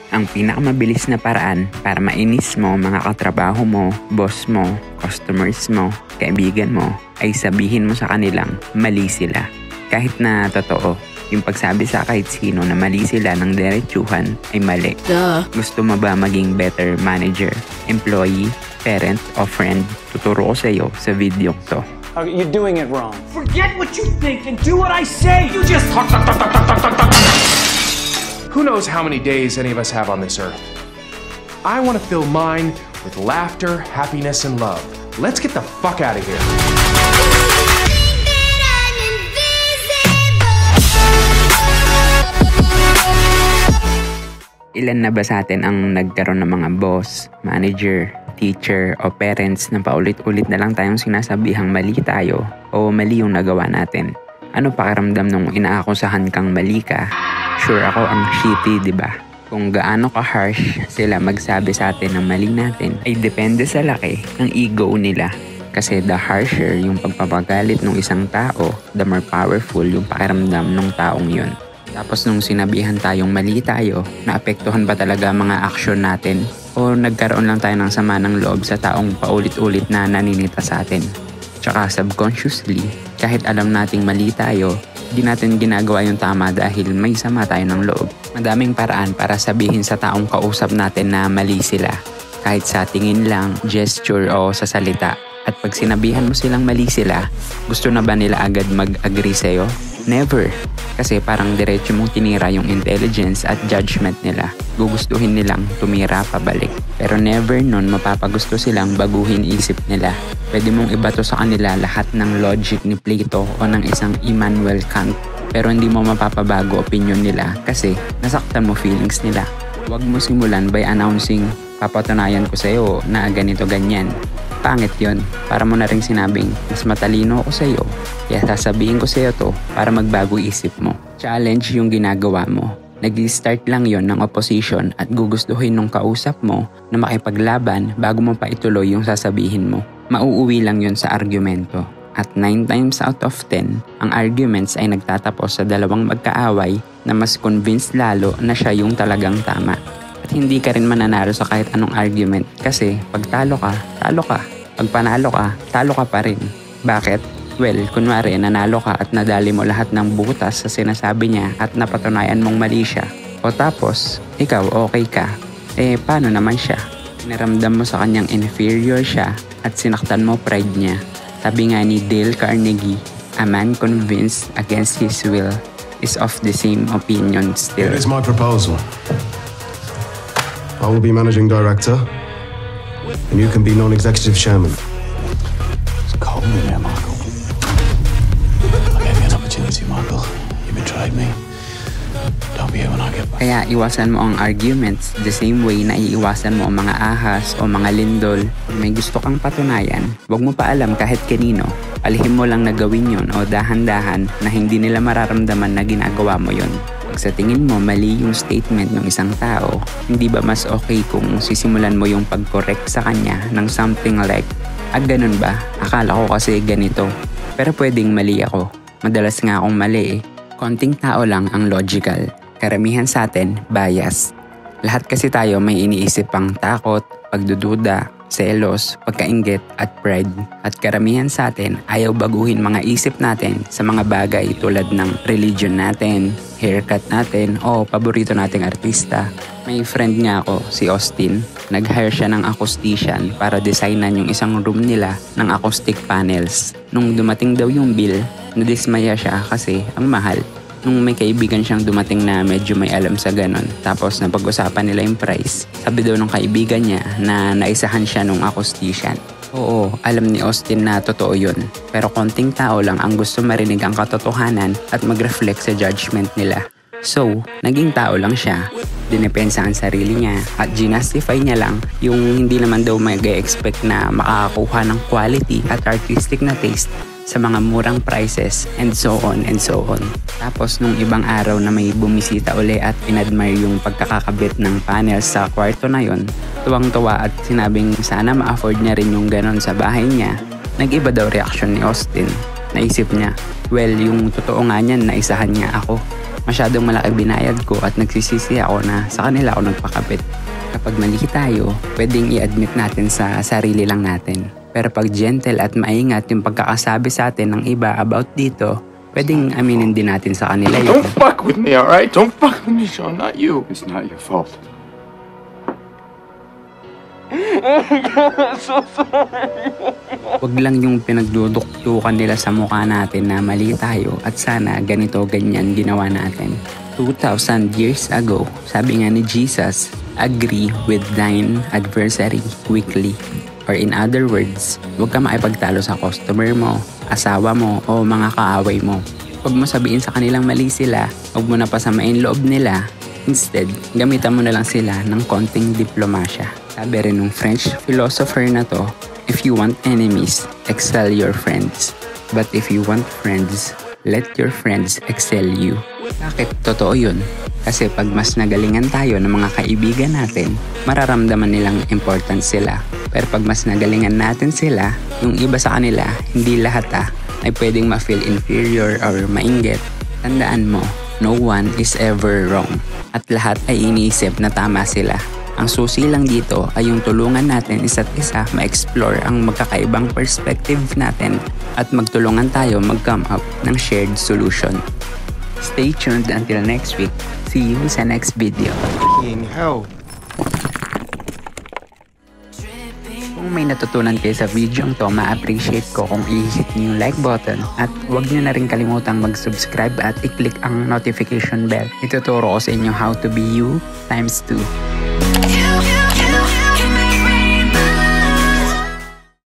Ang pinakamabilis na paraan para mainis mo mga katrabaho mo, boss mo, customers mo, kaibigan mo, ay sabihin mo sa kanilang mali sila. Kahit na totoo, yung pagsabi sa kahit sino na mali sila ng diretsuhan ay mali. Duh. Gusto mo ba maging better manager, employee, parent, o friend? Tuturo ko sa iyo sa video to. You're doing it wrong. Forget what you think and do what I say. You just talk. Who knows how many days any of us have on this earth? I want to fill mine with laughter, happiness, and love. Let's get the fuck out of here. Ilan na ba sa atin ang nagkaroon ng mga boss, manager, teacher, o parents na paulit-ulit na lang tayong sinasabihang mali tayo o mali yung nagawa natin? Ano pakiramdam nung inaakusahan kang mali ka? Sure ako ang shitty, di ba? Kung gaano ka-harsh sila magsabi sa atin ng mali natin ay depende sa laki ng ego nila. Kasi the harsher yung pagpapagalit ng isang tao, the more powerful yung pakiramdam ng taong yun. Tapos nung sinabihan tayong mali tayo, naapektuhan ba talaga mga aksyon natin? O nagkaroon lang tayo ng sama ng loob sa taong paulit-ulit na naninita sa atin? Tsaka subconsciously, kahit alam nating mali tayo, di natin ginagawa yung tama dahil may sama tayo ng loob. Madaming paraan para sabihin sa taong kausap natin na mali sila. Kahit sa tingin lang, gesture o sa salita. At pag sinabihan mo silang mali sila, gusto na ba nila agad mag-agree sa'yo? Never. Kasi parang diretso mong tinira yung intelligence at judgment nila. Gugustuhin nilang tumira pabalik. Pero never nun mapapagusto silang baguhin isip nila. Pwede mong ibato sa kanila lahat ng logic ni Plato o ng isang Immanuel Kant. Pero hindi mo mapapabago opinion nila kasi nasaktan mo feelings nila. Huwag mo simulan by announcing, papatunayan ko sa'yo na ganito ganyan. Pangit yon. Para mo na rin sinabing, mas matalino ako sa'yo. Kaya sasabihin ko sa'yo to para magbago isip mo. Challenge yung ginagawa mo. Nag-start lang yon ng opposition at gugustuhin nung kausap mo na makipaglaban bago mo pa ituloy yung sasabihin mo. Mauuwi lang yon sa argumento. At 9 times out of 10, ang arguments ay nagtatapos sa dalawang magkaaway na mas convinced lalo na siya yung talagang tama. At hindi ka rin mananalo sa kahit anong argument kasi pag talo ka, talo ka. Pag panalo ka, talo ka pa rin. Bakit? Well, kunwari nanalo ka at nadali mo lahat ng butas sa sinasabi niya at napatunayan mong mali siya. O tapos, ikaw okay ka. Paano naman siya? Naramdam mo sa kanyang inferior siya at sinaktan mo pride niya. Sabi nga ni Dale Carnegie, a man convinced against his will is of the same opinion still. Here is my proposal. I will be managing director, and you can be non-executive chairman. It's cold in here, Michael. I gave you an opportunity, Michael. You betrayed me. Don't be here when I get back. Kaya iwasan mo ang arguments the same way na iiwasan mo ang mga ahas o mga lindol. Kung may gusto kang patunayan, huwag mo pa alam kahit kanino. Alihim mo lang na gawin yun o dahan-dahan na hindi nila mararamdaman na ginagawa mo yun. Pag sa tingin mo mali yung statement ng isang tao, hindi ba mas okay kung sisimulan mo yung pag-correct sa kanya ng something like, ganun ba? Akala ko kasi ganito. Pero pwedeng mali ako. Madalas nga akong mali eh. Konting tao lang ang logical. Karamihan sa atin, bias. Lahat kasi tayo may iniisip pang takot, pagdududa, selos, pagkainggit at pride. At karamihan sa atin ayaw baguhin mga isip natin sa mga bagay tulad ng religion natin, haircut natin o paborito nating artista. May friend nga ako, si Austin. Nag-hire siya ng acoustician para designan yung isang room nila ng acoustic panels. Nung dumating daw yung bill, nadismaya siya kasi ang mahal. Nung may kaibigan siyang dumating na medyo may alam sa ganon, tapos napag-usapan nila yung price, sabi daw ng kaibigan niya na naisahan siya nung acoustician. Oo, alam ni Austin na totoo yun. Pero konting tao lang ang gusto marinig ang katotohanan at mag-reflect sa judgment nila. So, naging tao lang siya. Dinepensa ang sarili niya at ginastify niya lang yung hindi naman daw mag-expect na makakakuha ng quality at artistic na taste sa mga murang prices and so on and so on. Tapos nung ibang araw na may bumisita uli at inadmire yung pagkakakabit ng panels sa kwarto na yon, tuwang-tuwa at sinabing sana ma-afford niya rin yung ganon sa bahay niya. Nag-iba daw reaction ni Austin. Naisip niya, well yung totoo nga niyan na isahan niya ako. Masyadong malaki binayad ko at nagsisisi ako na sa kanila ako nagpakapit. Kapag mali tayo, pwedeng i-admit natin sa sarili lang natin. Pero pag gentle at maingat yung pagkakasabi sa atin ng iba about dito, pwedeng aminin din natin sa kanila yun. Don't fuck with me, alright? Don't fuck with me, Sean, not you. It's not your fault. Huwag lang yung pinagduduktukan nila sa mukha natin na mali tayo at sana ganito ganyan ginawa natin. 2,000 years ago, sabi nga ni Jesus, agree with thine adversary quickly. Or in other words, huwag ka makipagtalo sa customer mo, asawa mo o mga kaaway mo. Huwag mo sabihin sa kanilang mali sila, huwag mo na pasamain loob nila. Instead, gamitan mo na lang sila ng konting diplomasya. Sabi rin ng French philosopher na to, if you want enemies, excel your friends. But if you want friends, let your friends excel you. Bakit? Totoo yun. Kasi pag mas nagalingan tayo ng mga kaibigan natin, mararamdaman nilang important sila. Pero pag mas nagalingan natin sila, yung iba sa kanila, hindi lahat ay pwedeng ma-feel inferior or mainggit. Tandaan mo, no one is ever wrong. At lahat ay iniisip na tama sila. Ang susi lang dito ay yung tulungan natin isa't isa ma-explore ang magkakaibang perspective natin at magtulungan tayo mag-come up ng shared solution. Stay tuned until next week. See you sa next video. Hell. Kung may natutunan kayo sa video to, ma-appreciate ko kung i-hit niyo yung like button at huwag niyo na rin kalimutang mag-subscribe at i-click ang notification bell. Ituturo ko sa inyo how to be you ×2.